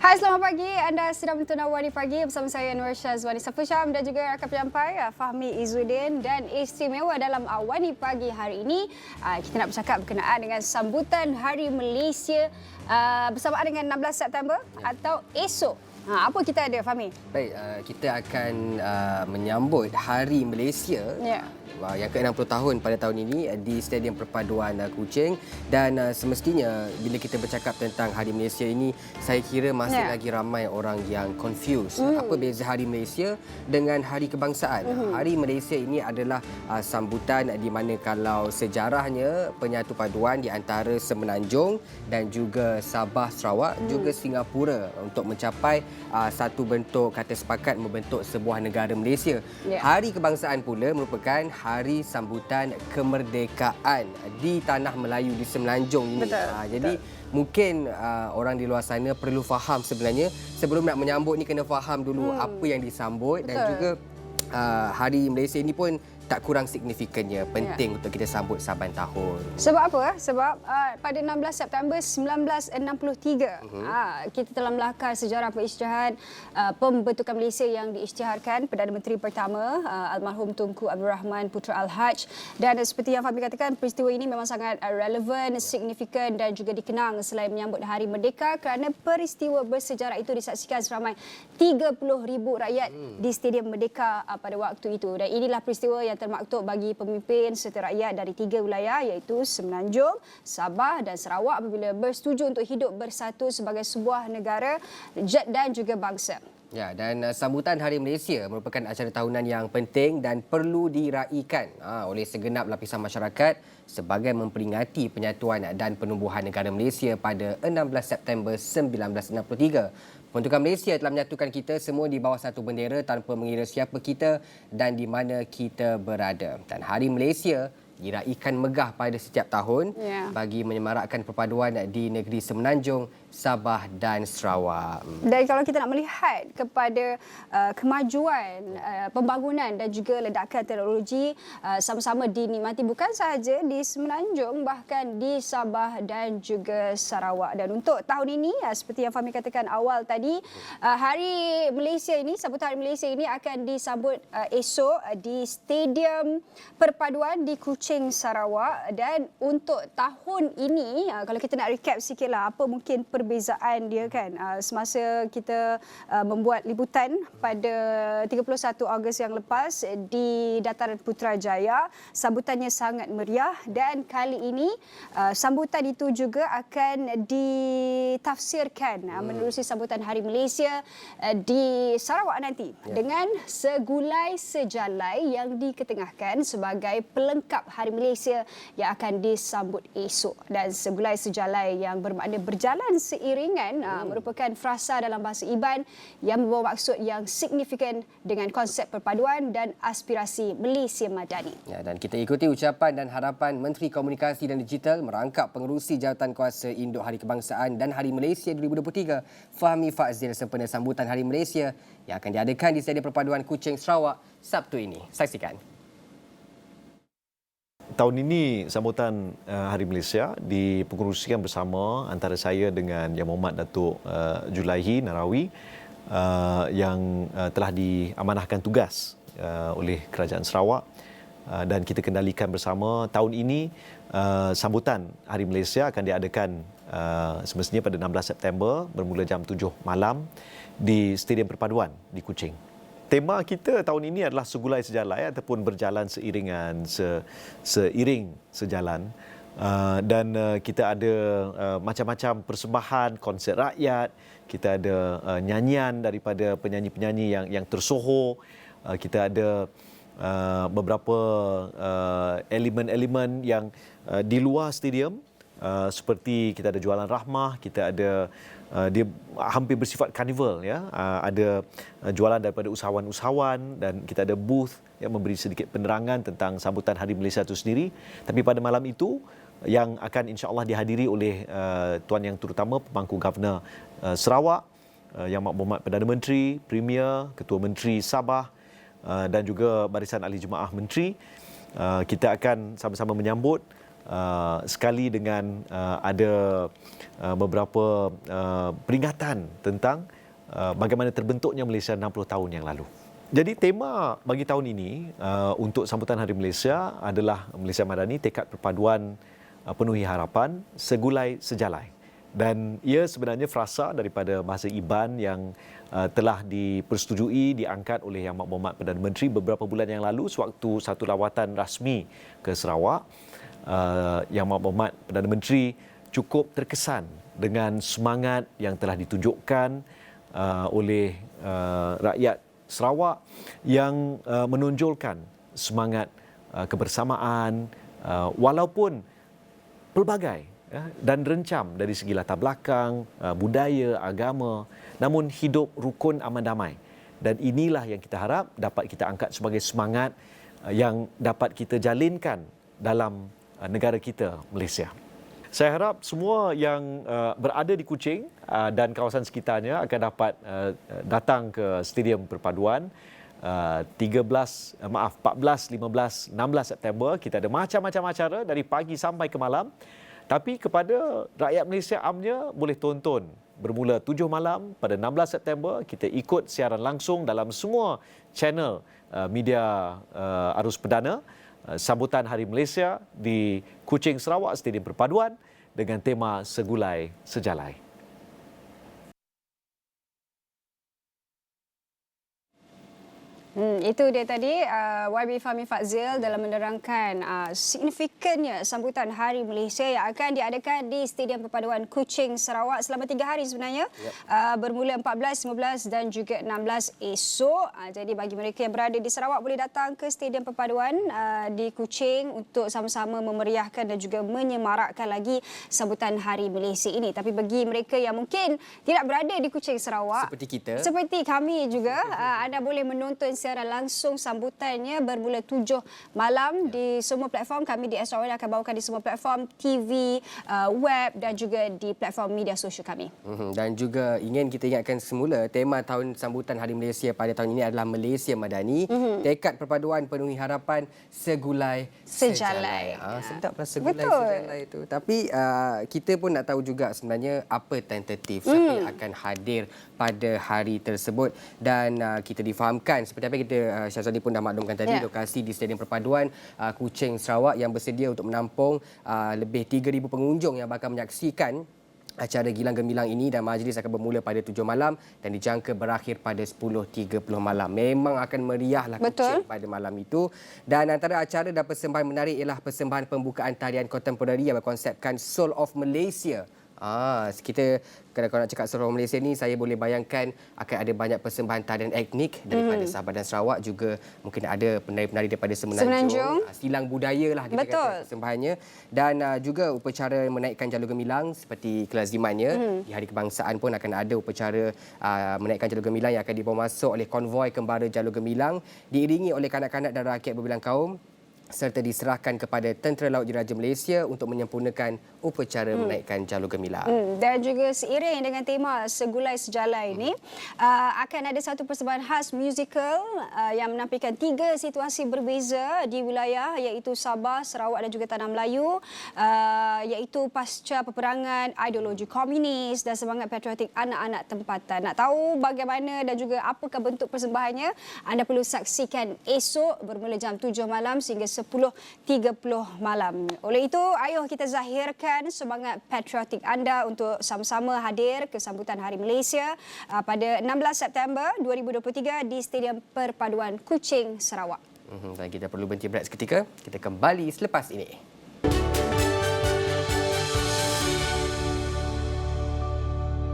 Hai, selamat pagi. Anda sedang menonton Awani Pagi bersama saya Nur Syazwani Safusham dan juga rakan penyampai Fahmi Izzuddin. Dan istimewa dalam Awani Pagi hari ini, kita nak bercakap berkenaan dengan sambutan Hari Malaysia bersamaan dengan 16 September atau esok. Apa kita ada, Fahmi? Baik, kita akan menyambut Hari Malaysia yang ke-60 tahun pada tahun ini di Stadium Perpaduan Kuching. Dan semestinya bila kita bercakap tentang Hari Malaysia ini, saya kira masih lagi ramai orang yang confused. Apa beza Hari Malaysia dengan Hari Kebangsaan? Hari Malaysia ini adalah sambutan di mana kalau sejarahnya penyatu paduan di antara Semenanjung dan juga Sabah, Sarawak, juga Singapura untuk mencapai satu bentuk kata sepakat membentuk sebuah negara Malaysia. Hari Kebangsaan pula merupakan hari sambutan kemerdekaan di tanah Melayu di Semenanjung ini. Jadi mungkin orang di luar sana perlu faham sebenarnya sebelum nak menyambut ni kena faham dulu apa yang disambut. Dan juga Hari Malaysia ini pun tak kurang signifikannya, penting untuk kita sambut saban tahun. Sebab apa? Sebab pada 16 September 1963, kita telah melakar sejarah pengisytiharan pembentukan Malaysia yang diisytiharkan Perdana Menteri pertama almarhum Tunku Abdul Rahman Putra Al-Haj. Dan seperti yang Fahmi katakan, peristiwa ini memang sangat relevan, signifikan dan juga dikenang selain menyambut Hari Merdeka kerana peristiwa bersejarah itu disaksikan seramai 30,000 rakyat di Stadium Merdeka pada waktu itu. Dan inilah peristiwa yang termaktub bagi pemimpin serta rakyat dari 3 wilayah iaitu Semenanjung, Sabah dan Sarawak apabila bersetuju untuk hidup bersatu sebagai sebuah negara dan juga bangsa. Ya, dan sambutan Hari Malaysia merupakan acara tahunan yang penting dan perlu diraikan oleh segenap lapisan masyarakat sebagai memperingati penyatuan dan penumbuhan negara Malaysia pada 16 September 1963. Pembentukan Malaysia telah menyatukan kita semua di bawah satu bendera tanpa mengira siapa kita dan di mana kita berada. Dan Hari Malaysia diraikan megah pada setiap tahun bagi menyemarakkan perpaduan di negeri Semenanjung, Sabah dan Sarawak. Dan kalau kita nak melihat kepada kemajuan pembangunan dan juga ledakan teknologi sama-sama dinikmati bukan sahaja di Semenanjung, bahkan di Sabah dan juga Sarawak. Dan untuk tahun ini, seperti yang Fahmi katakan awal tadi, Hari Malaysia ini, sambutan Hari Malaysia ini akan disambut esok di Stadium Perpaduan di Kuching, Sarawak. Dan untuk tahun ini, kalau kita nak recap sikitlah apa mungkin perbezaan dia kan. Semasa kita membuat liputan pada 31 Ogos yang lepas di Dataran Putrajaya, sambutannya sangat meriah dan kali ini sambutan itu juga akan ditafsirkan menerusi sambutan Hari Malaysia di Sarawak nanti dengan segulai sejalai yang diketengahkan sebagai pelengkap Hari Malaysia yang akan disambut esok. Dan segulai sejalai yang bermakna berjalan seiringan merupakan frasa dalam bahasa Iban yang membawa maksud yang signifikan dengan konsep perpaduan dan aspirasi Malaysia Madani. Ya, dan kita ikuti ucapan dan harapan Menteri Komunikasi dan Digital merangkap pengerusi Jawatankuasa Induk Hari Kebangsaan dan Hari Malaysia 2023, Fahmi Fazil, sempena sambutan Hari Malaysia yang akan diadakan di Stadium Perpaduan Kuching, Sarawak Sabtu ini. Saksikan. Tahun ini sambutan Hari Malaysia dipengerusikan bersama antara saya dengan Yang Mohd Datuk Julaihi Narawi yang telah diamanahkan tugas oleh Kerajaan Sarawak dan kita kendalikan bersama. Tahun ini sambutan Hari Malaysia akan diadakan semestinya pada 16 September bermula jam 7 malam di Stadium Perpaduan di Kuching. Tema kita tahun ini adalah segulai sejalai ataupun berjalan seiring sejalan. Dan kita ada macam-macam persembahan, konsert rakyat, kita ada nyanyian daripada penyanyi-penyanyi yang tersohor, kita ada beberapa elemen-elemen yang di luar stadium, seperti kita ada jualan rahmah, kita ada dia hampir bersifat karnival ya. Ada jualan daripada usahawan-usahawan dan kita ada booth yang memberi sedikit penerangan tentang sambutan Hari Malaysia itu sendiri. Tapi pada malam itu yang akan insya-Allah dihadiri oleh tuan yang terutama pemangku Governor Sarawak, Yang Mohd Perdana Menteri, Premier, Ketua Menteri Sabah dan juga Barisan Ahli Jemaah Menteri. Kita akan sama-sama menyambut sekali dengan ada beberapa peringatan tentang bagaimana terbentuknya Malaysia 60 tahun yang lalu. Jadi tema bagi tahun ini untuk sambutan Hari Malaysia adalah Malaysia Madani, tekad perpaduan penuhi harapan, segulai sejalai. Dan ia sebenarnya frasa daripada bahasa Iban yang telah dipersetujui, diangkat oleh Yang Berhormat Perdana Menteri beberapa bulan yang lalu sewaktu satu lawatan rasmi ke Sarawak. Yang Berhormat Perdana Menteri cukup terkesan dengan semangat yang telah ditunjukkan oleh rakyat Sarawak yang menonjolkan semangat kebersamaan walaupun pelbagai dan rencam dari segi latar belakang, budaya, agama, namun hidup rukun aman damai. Dan inilah yang kita harap dapat kita angkat sebagai semangat yang dapat kita jalinkan dalam negara kita, Malaysia. Saya harap semua yang berada di Kuching dan kawasan sekitarnya akan dapat datang ke Stadium Perpaduan 14, 15, 16 September. Kita ada macam-macam acara dari pagi sampai ke malam. Tapi kepada rakyat Malaysia amnya boleh tonton bermula 7 malam pada 16 September. Kita ikut siaran langsung dalam semua channel media arus perdana sambutan Hari Malaysia di Kuching, Sarawak, Stadium Perpaduan dengan tema Segulai Sejalai. Itu dia tadi YB Fahmi Fadzil dalam menerangkan signifikannya sambutan Hari Malaysia yang akan diadakan di Stadium Perpaduan Kuching, Sarawak selama 3 hari sebenarnya. Bermula 14, 15 dan juga 16 esok. Jadi bagi mereka yang berada di Sarawak boleh datang ke Stadium Perpaduan di Kuching untuk sama-sama memeriahkan dan juga menyemarakkan lagi sambutan Hari Malaysia ini. Tapi bagi mereka yang mungkin tidak berada di Kuching, Sarawak, seperti kami juga, anda boleh menonton secara langsung sambutannya bermula 7 malam di semua platform. Kami di Astro Awal akan bawakan di semua platform TV, web dan juga di platform media sosial kami. Dan juga ingin kita ingatkan semula, tema tahun sambutan Hari Malaysia pada tahun ini adalah Malaysia Madani, tekad perpaduan penuhi harapan, segulai sejalai. Sedaplah segulai sejalai itu. Tapi kita pun nak tahu juga sebenarnya apa tentatif siapa yang akan hadir pada hari tersebut. Dan kita difahamkan seperti apa kita Syazwani pun dah maklumkan tadi, lokasi di Stadium Perpaduan Kuching, Sarawak yang bersedia untuk menampung lebih 3,000 pengunjung yang bakal menyaksikan acara Gilang Gemilang ini, dan majlis akan bermula pada 7 malam dan dijangka berakhir pada 10.30 malam. Memang akan meriahlah Kuching pada malam itu. Dan antara acara dan persembahan menarik ialah persembahan pembukaan tarian kontemporari yang berkonsepkan Soul of Malaysia. Kita kalau nak cakap Soul of Malaysia ni, saya boleh bayangkan akan ada banyak persembahan tarian etnik daripada Sabah dan Sarawak, juga mungkin ada penari-penari daripada Semenanjung. Silang budaya lah kita kata persembahannya. Dan juga upacara menaikkan jalur gemilang seperti kelazimannya. Di Hari Kebangsaan pun akan ada upacara menaikkan jalur gemilang yang akan dibawa masuk oleh konvoi kembara jalur gemilang, diiringi oleh kanak-kanak dan rakyat berbilang kaum, serta diserahkan kepada Tentera Laut Diraja Malaysia untuk menyempurnakan upacara menaikkan jalur gemilang. Dan juga seiring dengan tema Segulai Sejalai ini, akan ada satu persembahan khas musical yang menampilkan 3 situasi berbeza di wilayah iaitu Sabah, Sarawak dan juga Tanah Melayu, iaitu pasca peperangan, ideologi komunis dan semangat patriotik anak-anak tempatan. Nak tahu bagaimana dan juga apakah bentuk persembahannya, anda perlu saksikan esok bermula jam 7 malam sehingga 10.30 malam. Oleh itu, ayuh kita zahirkan semangat patriotik anda untuk sama-sama hadir ke sambutan Hari Malaysia pada 16 September 2023 di Stadium Perpaduan Kuching, Sarawak. Dan kita perlu berhenti berehat seketika. Kita kembali selepas ini.